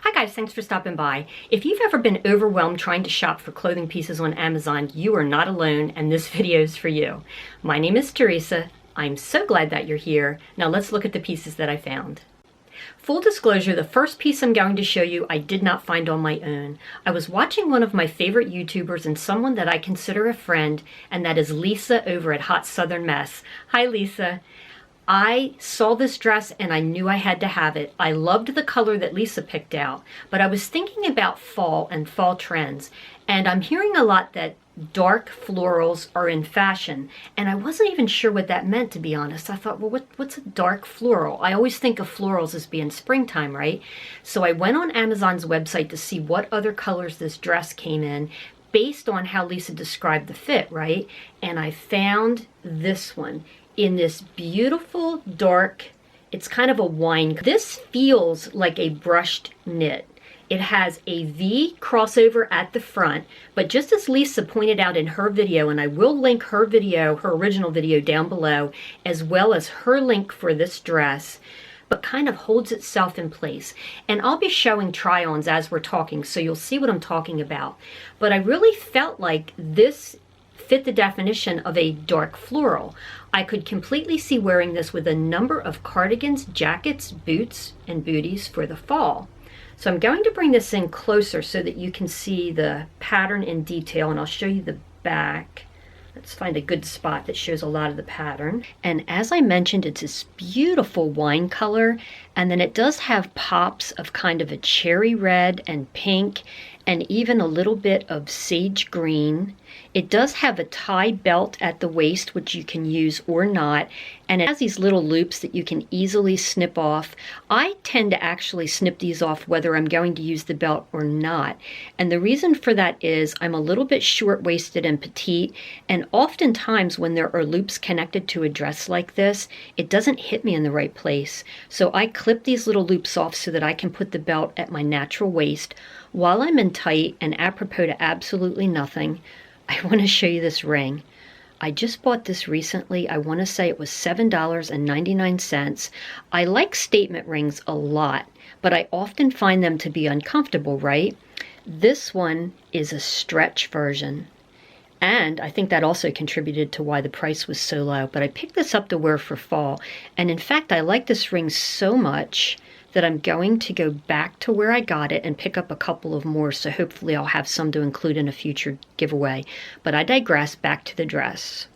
Hi guys, thanks for stopping by. If you've ever been overwhelmed trying to shop for clothing pieces on Amazon, you are not alone and this video is for you. My name is Teresa. I'm so glad that you're here. Now let's look at the pieces that I found. Full disclosure, the first piece I'm going to show you I did not find on my own. I was watching one of my favorite YouTubers and someone that I consider a friend, and that is Lisa over at Hot Southern Mess. Hi Lisa. I saw this dress and I knew I had to have it. I loved the color that Lisa picked out, but I was thinking about fall and fall trends, and I'm hearing a lot that dark florals are in fashion, and I wasn't even sure what that meant, to be honest. I thought, well, what's a dark floral? I always think of florals as being springtime, right? So I went on Amazon's website to see what other colors this dress came in based on how Lisa described the fit, right? And I found this one in this beautiful dark, it's kind of a wine. This feels like a brushed knit. It has a V crossover at the front, but just as Lisa pointed out in her video, and I will link her video, her original video down below, as well as her link for this dress, but kind of holds itself in place. And I'll be showing try-ons as we're talking, so you'll see what I'm talking about. But I really felt like this fit the definition of a dark floral. I could completely see wearing this with a number of cardigans, jackets, boots, and booties for the fall. So I'm going to bring this in closer so that you can see the pattern in detail, and I'll show you the back. Let's find a good spot that shows a lot of the pattern. And as I mentioned, it's this beautiful wine color, and then it does have pops of kind of a cherry red and pink, and even a little bit of sage green. It does have a tie belt at the waist, which you can use or not, and it has these little loops that you can easily snip off. I tend to actually snip these off whether I'm going to use the belt or not, and the reason for that is I'm a little bit short-waisted and petite, and oftentimes when there are loops connected to a dress like this, it doesn't hit me in the right place. So I clip these little loops off so that I can put the belt at my natural waist while I'm in tight. And apropos to absolutely nothing, I want to show you this ring. I just bought this recently. I want to say it was $7.99. I like statement rings a lot, but I often find them to be uncomfortable, right? This one is a stretch version, and I think that also contributed to why the price was so low. But I picked this up to wear for fall, and in fact I like this ring so much that I'm going to go back to where I got it and pick up a couple of more, so hopefully I'll have some to include in a future giveaway. But I digress, back to the dress.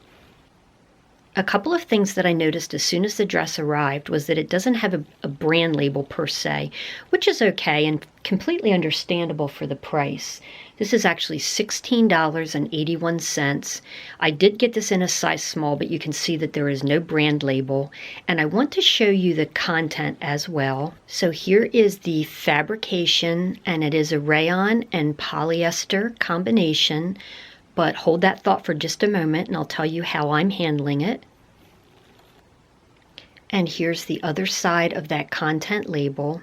A couple of things that I noticed as soon as the dress arrived was that it doesn't have a brand label per se, which is okay and completely understandable for the price. This is actually $16.81. I did get this in a size small, but you can see that there is no brand label. And I want to show you the content as well. So here is the fabrication, and it is a rayon and polyester combination. But hold that thought for just a moment and I'll tell you how I'm handling it. And here's the other side of that content label.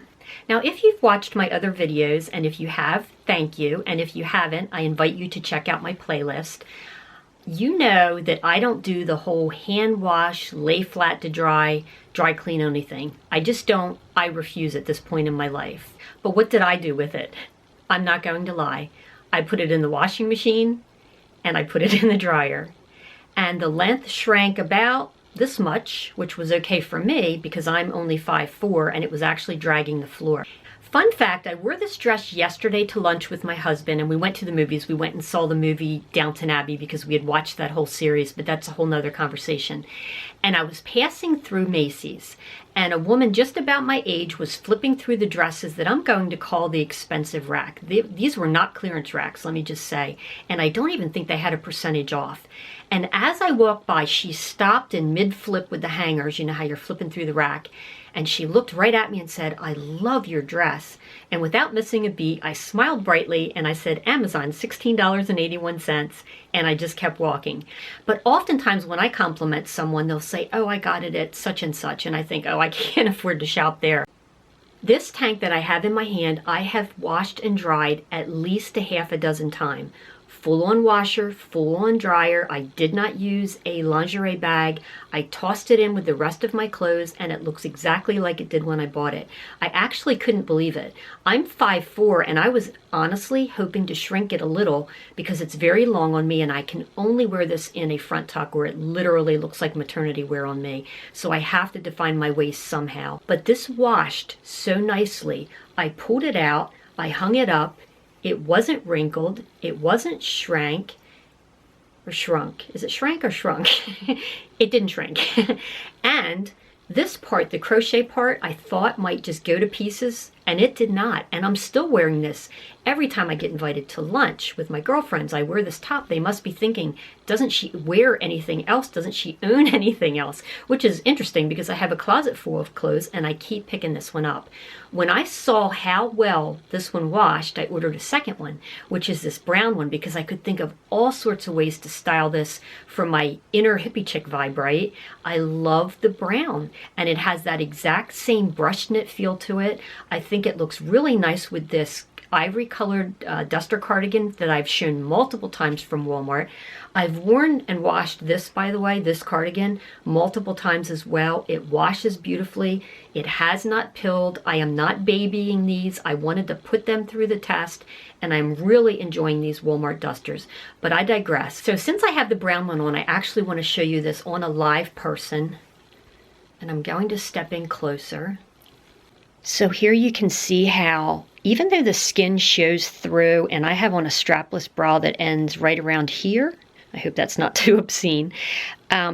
Now, if you've watched my other videos, and if you have, thank you. And if you haven't, I invite you to check out my playlist. You know that I don't do the whole hand wash, lay flat to dry clean anything. I just don't. I refuse at this point in my life. But what did I do with it? I'm not going to lie. I put it in the washing machine, and I put it in the dryer. And the length shrank about this much, which was okay for me because I'm only 5'4", and it was actually dragging the floor. Fun fact, I wore this dress yesterday to lunch with my husband, and we went to the movies. We went and saw the movie Downton Abbey because we had watched that whole series, but that's a whole nother conversation. And I was passing through Macy's, and a woman just about my age was flipping through the dresses that I'm going to call the expensive rack. These were not clearance racks, let me just say, and I don't even think they had a percentage off. And as I walked by, she stopped in mid-flip with the hangers, you know how you're flipping through the rack, and she looked right at me and said, "I love your dress." And without missing a beat, I smiled brightly and I said, "Amazon, $16.81, and I just kept walking. But oftentimes when I compliment someone, they'll say, "Oh, I got it at such and such," and I think, oh, I can't afford to shop there. This tank that I have in my hand, I have washed and dried at least a half a dozen times. full-on washer, full-on dryer. I did not use a lingerie bag. I tossed it in with the rest of my clothes, and it looks exactly like it did when I bought it. I actually couldn't believe it. I'm 5'4", and I was honestly hoping to shrink it a little because it's very long on me, and I can only wear this in a front tuck where it literally looks like maternity wear on me. So I have to define my waist somehow. But this washed so nicely. I pulled it out, I hung it up. It wasn't wrinkled. It wasn't shrank or shrunk. Is it shrank or shrunk? It didn't shrink. And this part, the crochet part, I thought might just go to pieces, and it did not. And I'm still wearing this every time I get invited to lunch with my girlfriends. I wear this top. They must be thinking, doesn't she wear anything else? Doesn't she own anything else? Which is interesting because I have a closet full of clothes and I keep picking this one up. When I saw how well this one washed, I ordered a second one, which is this brown one, because I could think of all sorts of ways to style this for my inner hippie chick vibe, right? I love the brown, and it has that exact same brushed knit feel to it. I think it looks really nice with this ivory colored duster cardigan that I've shown multiple times from Walmart. I've worn and washed this, by the way, this cardigan, multiple times as well. It washes beautifully. It has not pilled. I am not babying these. I wanted to put them through the test, and I'm really enjoying these Walmart dusters. But I digress. So since I have the brown one on, I actually want to show you this on a live person. And I'm going to step in closer. So here you can see how, even though the skin shows through, and I have on a strapless bra that ends right around here, I hope that's not too obscene,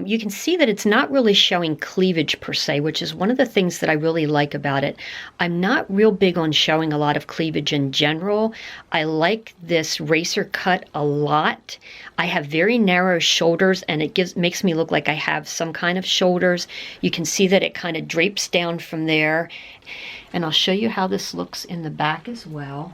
you can see that it's not really showing cleavage per se, which is one of the things that I really like about it. I'm not real big on showing a lot of cleavage in general. I like this racer cut a lot. I have very narrow shoulders, and it makes me look like I have some kind of shoulders. You can see that it kind of drapes down from there. And I'll show you how this looks in the back as well.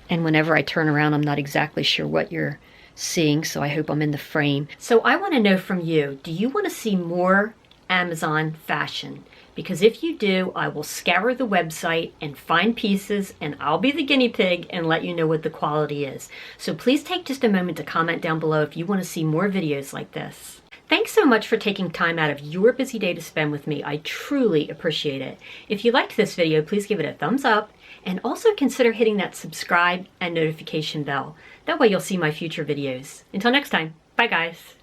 And whenever I turn around, I'm not exactly sure what you're seeing, so I hope I'm in the frame. So I want to know from you, do you want to see more Amazon fashion? Because if you do, I will scour the website and find pieces, and I'll be the guinea pig and let you know what the quality is. So please take just a moment to comment down below if you want to see more videos like this. Thanks so much for taking time out of your busy day to spend with me. I truly appreciate it. If you liked this video, please give it a thumbs up, and also consider hitting that subscribe and notification bell. That way you'll see my future videos. Until next time, bye guys.